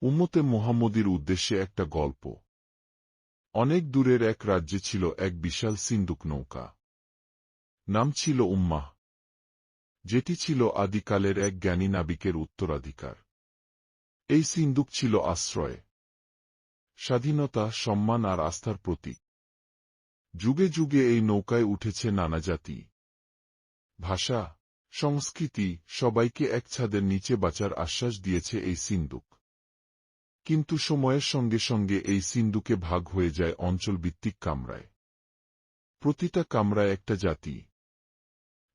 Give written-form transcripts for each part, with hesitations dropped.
উম্মতে মুহাম্মদীর উদ্দেশ্যে একটা গল্প। অনেক দূরের এক রাজ্যে ছিল এক বিশাল সিন্দুক নৌকা। নাম ছিল উম্মাহ, যেটি ছিল আদিকালের এক জ্ঞানী নাবিকের উত্তরাধিকার। এই সিন্দুক ছিল আশ্রয়, স্বাধীনতা, সম্মান আর আস্থার প্রতীক। যুগে যুগে এই নৌকায় উঠেছে নানা জাতি, ভাষা, সংস্কৃতি, সবাইকে এক ছাদের নিচে বাঁচার আশ্বাস দিয়েছে এই সিন্দুক। কিন্তু সময়ের সঙ্গে সঙ্গে এই সিন্দুকে ভাগ হয়ে যায় অঞ্চলভিত্তিক কামরায়। প্রতিটা কামরায় একটা জাতি,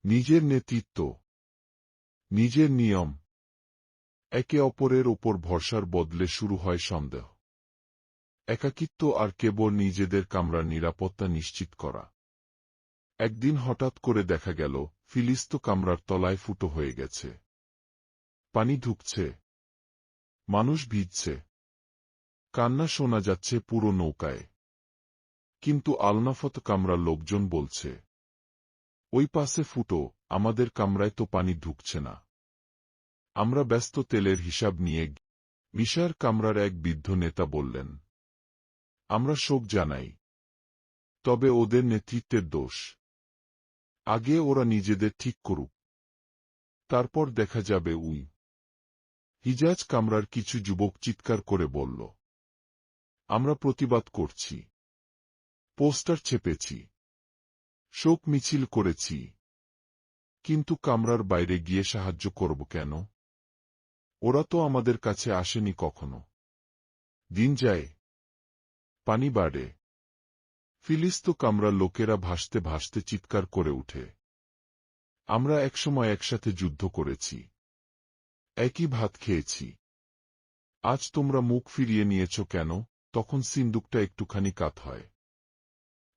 নিজের নেতৃত্ব, নিজের নিয়ম। একে অপরের ওপর ভরসার বদলে শুরু হয় সন্দেহ, একাকিত্ব আর কেবল নিজেদের কামরার নিরাপত্তা নিশ্চিত করা। একদিন হঠাৎ করে দেখা গেল ফিলিস্ত কামরার তলায় ফুটো হয়ে গেছে। পানি ঢুকছে, মানুষ ভিজছে, কান্না শোনা যাচ্ছে পুরো নৌকায়। কিন্তু আলনাফত কামরার লোকজন বলছে, ওই পাশে ফুটো, আমাদের কামরায় তো পানি ঢুকছে না। আমরা ব্যস্ত তেলের হিসাব নিয়ে। মিশার কামরার এক বৃদ্ধ নেতা বললেন, আমরা শোক জানাই, তবে ওদের নেতৃত্বের দোষ। আগে ওরা নিজেদের ঠিক করুক, তারপর দেখা যাবে। হিজাজ কামরার কিছু যুবক চিৎকার করে বলল, আমরা প্রতিবাদ করছি, পোস্টার ছেপেছি, শোক মিছিল করেছি, কিন্তু কামরার বাইরে গিয়ে সাহায্য করব কেন? ওরা তো আমাদের কাছে আসেনি কখনো। দিন যায়, পানি বাড়ে, ফিলিস্ত কামরার লোকেরা ভাসতে ভাসতে চিৎকার করে উঠে, আমরা একসময় একসাথে যুদ্ধ করেছি, একই ভাত খেয়েছি। আজ তোমরা মুখ ফিরিয়ে নিয়েছ কেন? তখন সিন্দুকটা একটুখানি কাত হয়।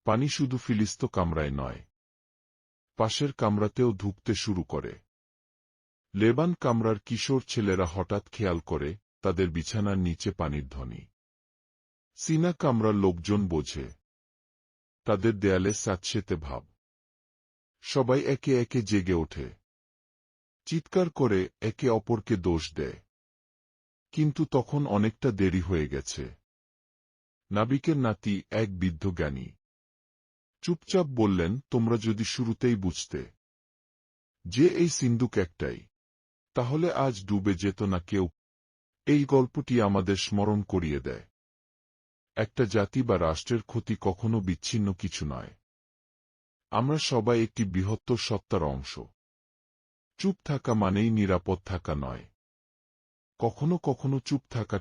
পানি শুধু ফিলিস্ত কামরায় নয়, পাশের কামরাতেও ঢুকতে শুরু করে। লেবান কামরার কিশোর ছেলেরা হঠাৎ খেয়াল করে তাদের বিছানার নিচে পানির ধ্বনি। সিনা কামরার লোকজন বোঝে, তাদের দেয়ালে স্যাঁতসেঁতে ভাব। সবাই একে একে জেগে ওঠে, চিৎকার করে একে অপরকে দোষ দেয়। কিন্তু তখন অনেকটা দেরি হয়ে গেছে। নাবিকের নাতি, এক বৃদ্ধ জ্ঞানী, চুপচাপ বললেন, তোমরা যদি শুরুতেই বুঝতে যে এই সিন্দুক একটাই, তাহলে আজ ডুবে যেত না কেউ। এই গল্পটি আমাদের স্মরণ করিয়ে দেয়, একটা জাতি বা রাষ্ট্রের ক্ষতি কখনো বিচ্ছিন্ন কিছু নয়। আমরা সবাই একটি বৃহত্তর সত্তার অংশ। চুপ থাকা মানেই নিরাপদ থাকা নয়, কখনো কখনো চুপ থাকা